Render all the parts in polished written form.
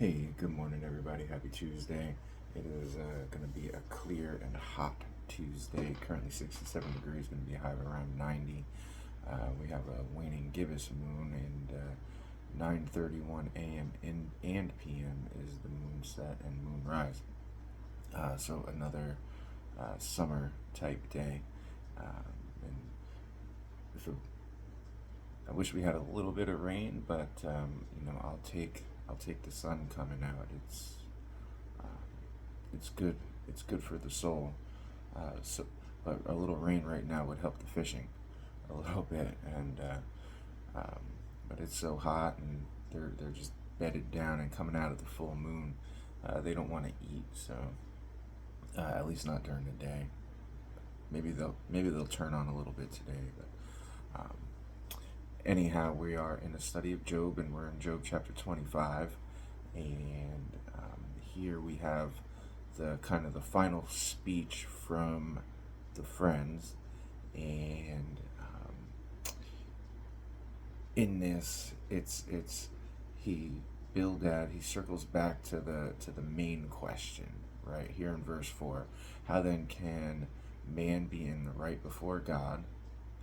Hey, good morning, everybody. Happy Tuesday. It is going to be a clear and hot Tuesday. Currently 67 degrees, going to be a high of around 90. We have a waning gibbous moon, and 9:31 a.m. and p.m. is the moon set and moon rise. So another summer type day. And if I wish we had a little bit of rain, but I'll take the sun coming out. It's good. It's good for the soul. But a little rain right now would help the fishing a little bit. Um, but it's so hot, and they're just bedded down and coming out of the full moon. They don't want to eat, so at least not during the day. Maybe they'll turn on a little bit today, but anyhow, we are in a study of Job, and we're in Job chapter 25, and here we have the kind of the final speech from the friends, and in this, it's he circles back to the main question right here in verse 4. How then can man be in the right before God?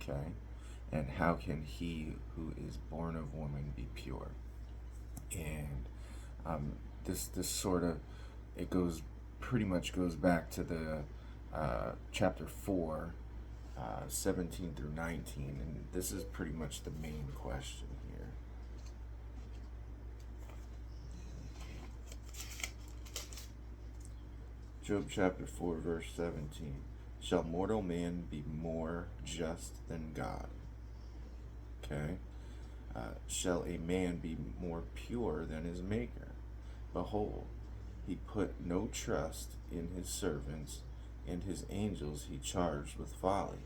Okay, and how can he who is born of woman be pure? And this sort of it goes pretty much goes back to the chapter 4, 17 through 19, and this is pretty much the main question here. Job chapter 4, verse 17. Shall mortal man be more just than God? Okay. Shall a man be more pure than his Maker? Behold, he put no trust in his servants, and his angels he charged with folly.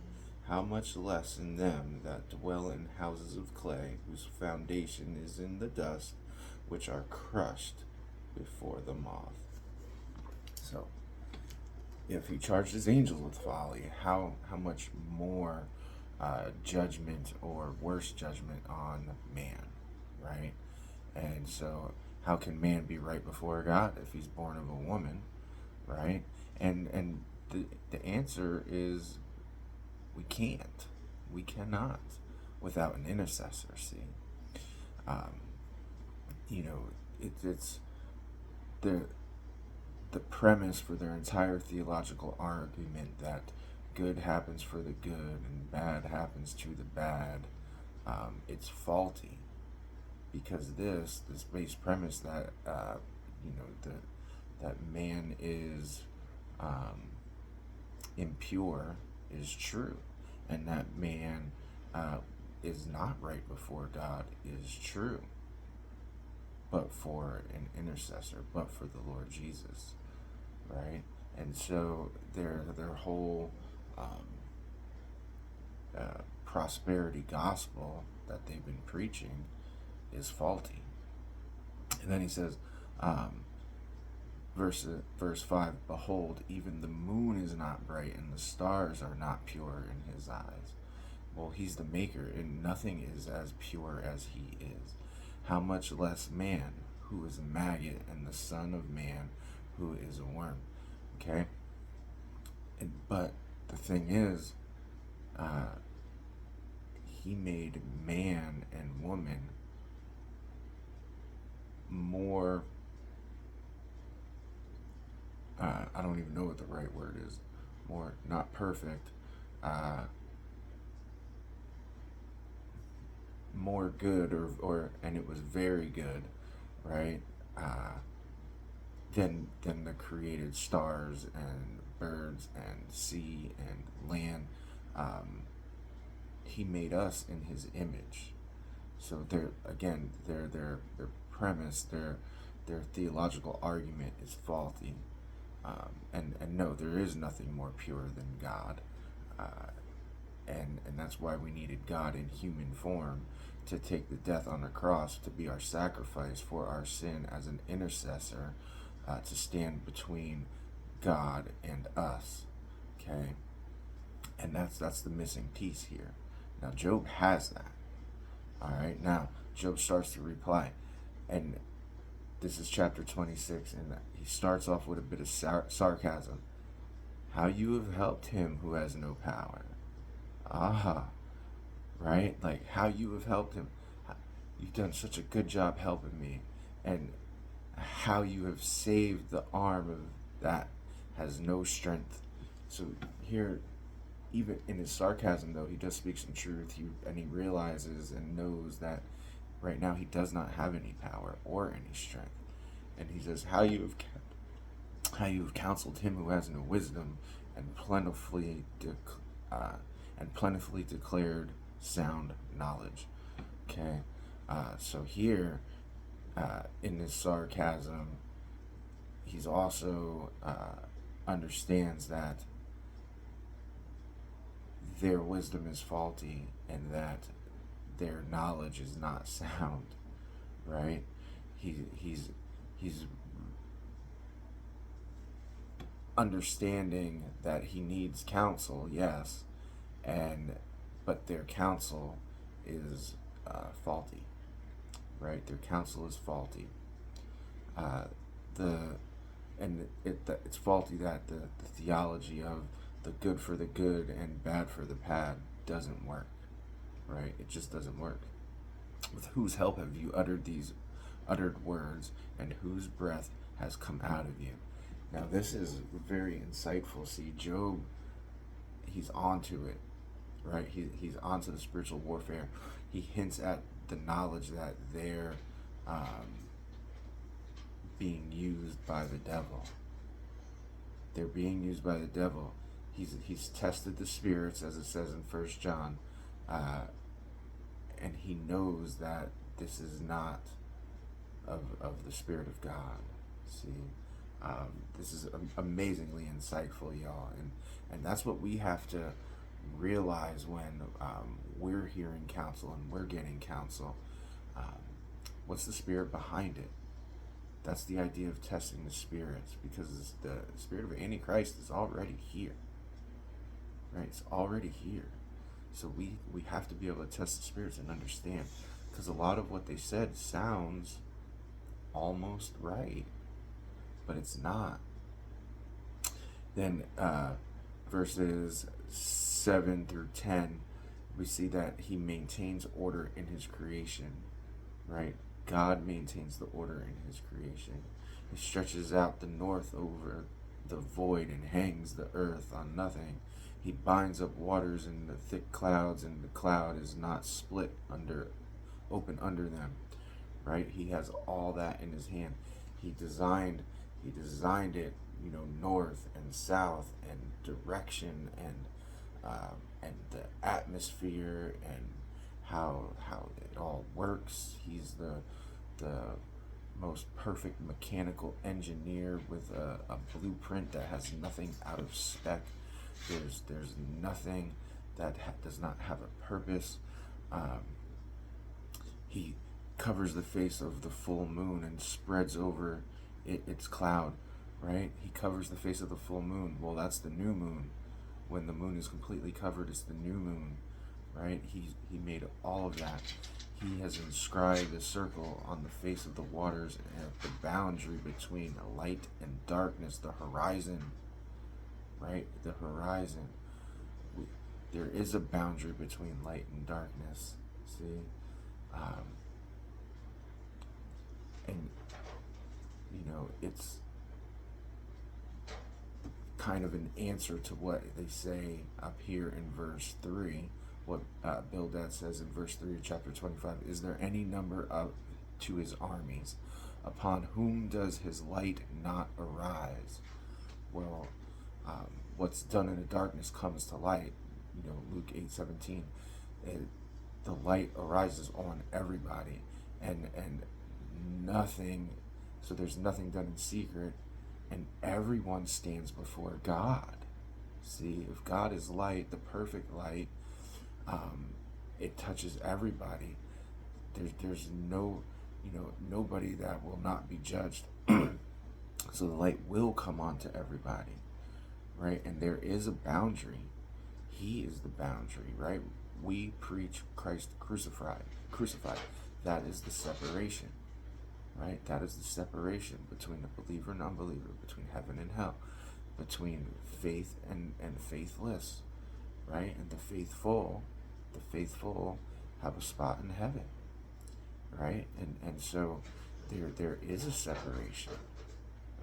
How much less in them that dwell in houses of clay, whose foundation is in the dust, which are crushed before the moth. So, if he charged his angels with folly, how much more judgment or worse judgment on man, right? And so, how can man be right before God if he's born of a woman, right? And the answer is we cannot without an intercessor. See, um, it's the premise for their entire theological argument that good happens for the good and bad happens to the bad. It's faulty, because this base premise that that man is impure is true, and that man is not right before God is true, but for an intercessor, but for the Lord Jesus, right? And so their whole prosperity gospel that they've been preaching is faulty. And then he says, verse 5, behold, even the moon is not bright, and the stars are not pure in his eyes. Well, he's the maker, and nothing is as pure as he is. How much less man, who is a maggot, and the son of man, who is a worm. Okay? But the thing is, he made man and woman more, I don't even know what the right word is, more, not perfect, more good, and it was very good, right? Than the created stars and birds and sea and land. He made us in his image. So their premise, their theological argument is faulty. And no, there is nothing more pure than God. And that's why we needed God in human form to take the death on the cross, to be our sacrifice for our sin as an intercessor, to stand between God and us. Okay? And that's the missing piece here. Now, Job has that. All right? Now, Job starts to reply. And This is chapter 26, and he starts off with a bit of sarcasm. How you have helped him who has no power. Aha, right? Like, how you have helped him. You've done such a good job helping me. And how you have saved the arm of that has no strength. So here, even in his sarcasm, though, he does speak some truth. And he realizes and knows that right now he does not have any power or any strength. And he says, how you have counseled him who has no wisdom, and plentifully declared sound knowledge. Okay, so here, in this sarcasm, he's also understands that their wisdom is faulty and that their knowledge is not sound, right? He's understanding that he needs counsel, yes, but their counsel is faulty, right? Their counsel is faulty. It's faulty that the theology of the good for the good and bad for the bad doesn't work, right? It just doesn't work. With whose help have you uttered words, and whose breath has come out of you? Now this is very insightful. See, Job, he's onto it, right? He's onto the spiritual warfare. He hints at the knowledge that they're being used by the devil. They're being used by the devil. He's tested the spirits, as it says in 1 John, and he knows that this is not of the Spirit of God. See, this is amazingly insightful, y'all, and that's what we have to realize when we're hearing counsel and we're getting counsel. What's the spirit behind it? That's the idea of testing the spirits, because the spirit of Antichrist is already here, right? It's already here. So we have to be able to test the spirits and understand, because a lot of what they said sounds almost right, but it's not. Then verses 7 through 10, we see that he maintains order in his creation, right? God maintains the order in his creation. He stretches out the north over the void and hangs the earth on nothing. He binds up waters in the thick clouds, and the cloud is not split open under them, right? He has all that in his hand. He designed it, north and south and direction and the atmosphere and how it all works. He's the most perfect mechanical engineer with a blueprint that has nothing out of spec. There's nothing that does not have a purpose. He covers the face of the full moon and spreads over its cloud, right? He covers the face of the full moon. Well, that's the new moon. When the moon is completely covered, it's the new moon, right? He made all of that. He has inscribed a circle on the face of the waters at the boundary between light and darkness, the horizon, right? The horizon. There is a boundary between light and darkness, see? And, it's kind of an answer to what they say up here in verse 3, what Bildad says in verse 3 of chapter 25. Is there any number to his armies? Upon whom does his light not arise? Well, what's done in the darkness comes to light. Luke 8:17. The light arises on everybody, and nothing. So there's nothing done in secret, and everyone stands before God. See, if God is light, the perfect light, it touches everybody. There's no, nobody that will not be judged. So the light will come on to everybody, right? And there is a boundary. He is the boundary, right? We preach Christ crucified. That is the separation, right? That is the separation between the believer and unbeliever, between heaven and hell, between faith and faithless, right? And the faithful have a spot in heaven, right? And so there is a separation,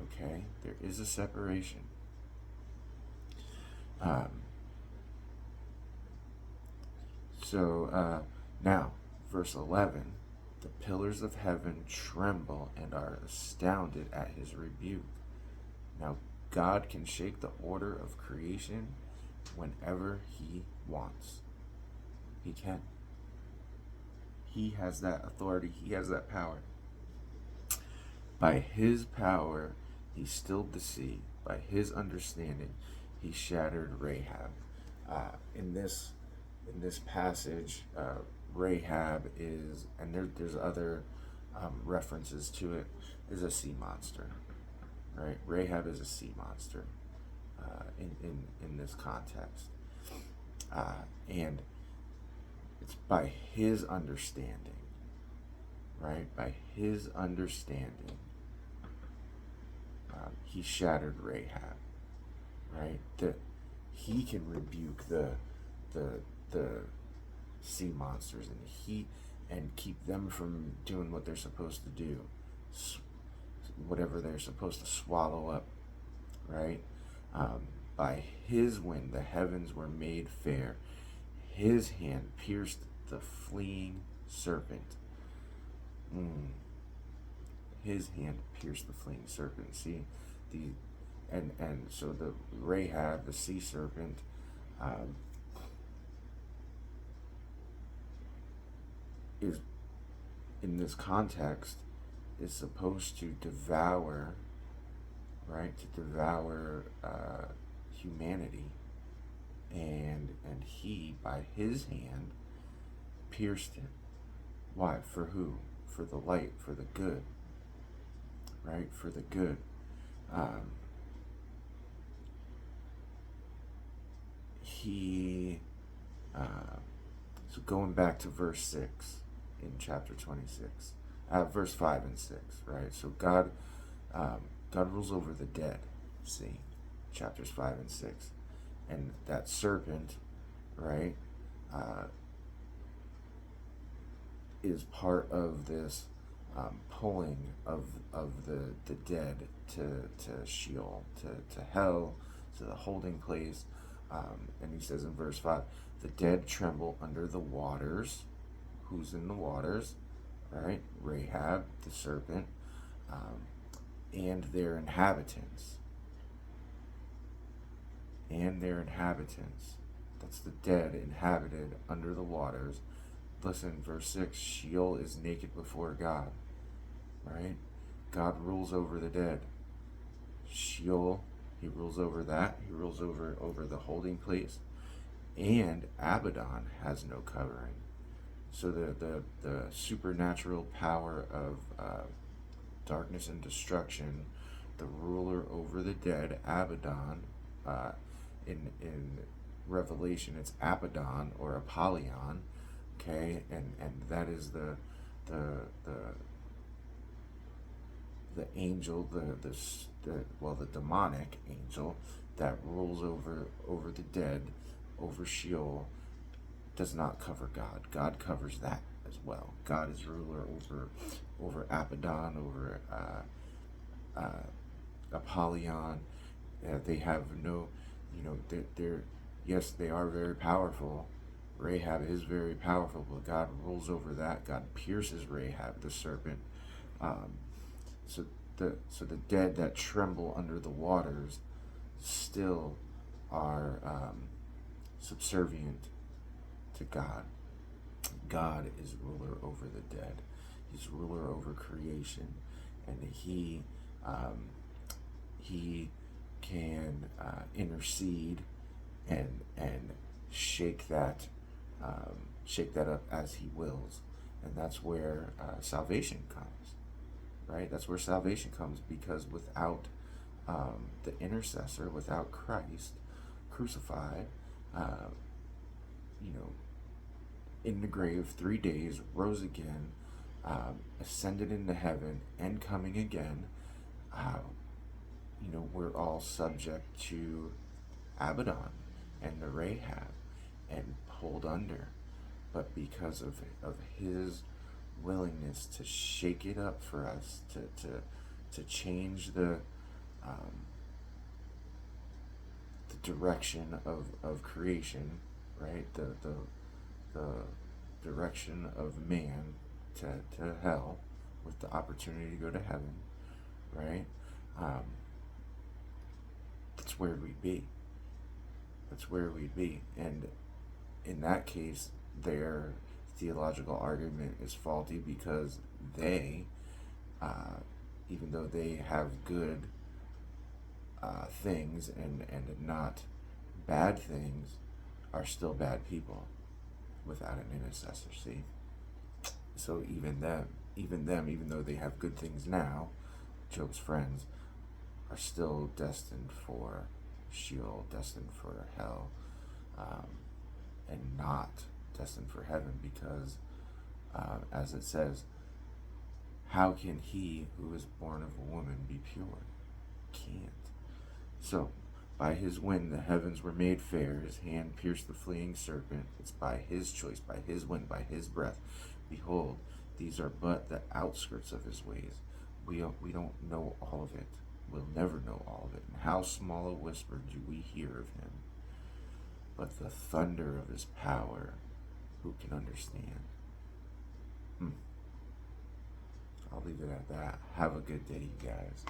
okay? There is a separation. Um, now, verse 11, the pillars of heaven tremble and are astounded at his rebuke. Now, God can shake the order of creation whenever he wants. He can. He has that authority. He has that power. By his power, he stilled the sea. By his understanding, he shattered Rahab. In this passage, Rahab is, and there's other references to it, is a sea monster, right? Rahab is a sea monster in this context, and it's by his understanding, right? By his understanding, he shattered Rahab, right? That he can rebuke the sea monsters and keep them from doing what they're supposed to do, whatever they're supposed to swallow up, right? By his wind the heavens were made fair. His hand pierced the fleeing serpent. His hand pierced the fleeing serpent. See, so the Rahab, the sea serpent, is, in this context, is supposed to devour, right? To devour humanity, and he, by his hand, pierced it. Why? For who? For the light, for the good, right? For the good. So going back to verse 6 in chapter 26, verse 5 and 6, right? So God rules over the dead, see, chapters 5 and 6. And that serpent, right, is part of this pulling of the dead to Sheol, to hell, to the holding place. And he says in verse 5, the dead tremble under the waters. Who's in the waters? Right? Rahab, the serpent, and their inhabitants. That's the dead inhabited under the waters. Listen, verse 6, Sheol is naked before God, right? God rules over the dead. Sheol, he rules over that. He rules over the holding place. And Abaddon has no covering. So the supernatural power of darkness and destruction, the ruler over the dead, Abaddon, in Revelation, it's Abaddon or Apollyon, okay, and that is the angel, the demonic angel that rules over the dead, over Sheol, does not cover God. God covers that as well. God is ruler over Abaddon, over Apollyon. They have no, they're yes, they are very powerful. Rahab is very powerful, but God rules over that. God pierces Rahab, the serpent. So the dead that tremble under the waters still are subservient to God. God is ruler over the dead. He's ruler over creation, and he can intercede and shake that up as he wills, and that's where salvation comes, right? That's where salvation comes, because without the intercessor, without Christ crucified, in the grave 3 days, rose again, ascended into heaven and coming again, we're all subject to Abaddon and the Rahab and pulled under. But because of his willingness to shake it up for us, to change the direction of creation, right? The direction of man to hell with the opportunity to go to heaven, right? That's where we'd be. That's where we'd be. And in that case, their theological argument is faulty because they, even though they have good things and not bad things, are still bad people without an intercessor. See, so even though they have good things now, Job's friends are still destined for Sheol, destined for hell, and not destined for heaven because, as it says, how can he who is born of a woman be pure? Can't. So, by his wind the heavens were made fair, his hand pierced the fleeing serpent. It's by his choice, by his wind, by his breath. Behold, these are but the outskirts of his ways. We don't know all of it. We'll never know all of it. And how small a whisper do we hear of him? But the thunder of his power, who can understand? I'll leave it at that. Have a good day, you guys.